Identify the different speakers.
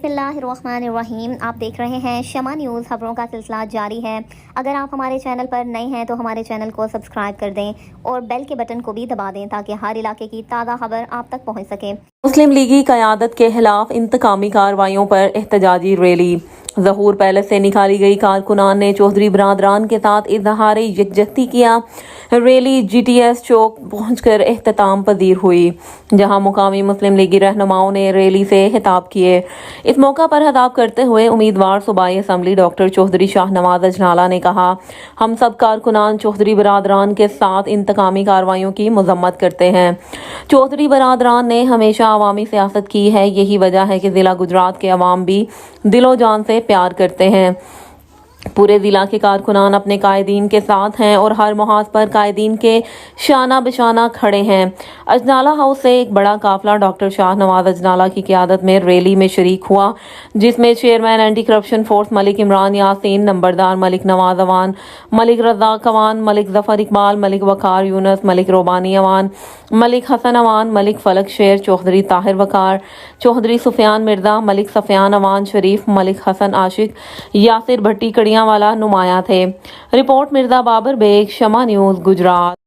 Speaker 1: बिस्मिल्लाहिर्रहमानिर्रहीम। आप देख रहे हैं शमा न्यूज़। खबरों का सिलसिला जारी है। अगर आप हमारे चैनल पर नए हैं तो हमारे चैनल को सब्सक्राइब कर दें और बेल के बटन को भी दबा दें ताकि हर इलाके की ताज़ा खबर आप तक पहुंच सके।
Speaker 2: मुस्लिम लीगी क़यादत के खिलाफ इंतकामी कार्रवाइयों पर एहतजाजी रैली। ज़हूर पैलेस से निकाली गई कारकुनान ने चौधरी बरादरान के साथ इजहार यकजहती किया। रैली GTS चौक पहुंचकर एहतमाम पजीर हुई, जहां मुकामी मुस्लिम लीगी रहनुमाओं ने रैली से खिताब किए। इस मौका पर खिताब करते हुए उम्मीदवार सूबाई असम्बली डॉक्टर चौधरी शाहनवाज अजनाला ने कहा, हम सब कारकुनान चौधरी बरादरान के साथ इंतकामी कार्रवाइयों की मजम्मत करते हैं। चौधरी बरादरान ने हमेशा अवामी सियासत की है, यही वजह है कि ज़िला गुजरात के अवाम भी दिलो जान से प्यार करते हैं। पूरे ज़िला के कारकुनान अपने कायदीन के साथ हैं और हर मुहाज पर कायदीन के शाना बिशाना खड़े हैं। अजनाला हाउस से एक बड़ा काफिला डॉक्टर शाहनवाज अजनाला की क़यादत में रैली में शरीक हुआ, जिसमें chairman anti corruption force Malik Imran Yasin, नंबरदार मलिक नवाज अवान, मलिक रज़ाक अवान, मलिक जफ़र इकबाल, मलिक वकार यूनुस, मलिक रोबानी अवान, मलिक हसन अवान, मलिक फलक शेर, चौधरी ताहिर वकार, चौधरी सुफियान मिर्जा, मलिक सफियान अवान शरीफ, मलिक हसन आशिक, यासिर भट्टी वाला नुमाया थे। रिपोर्ट मिर्जा बाबर बेग, शमा न्यूज़, गुजरात।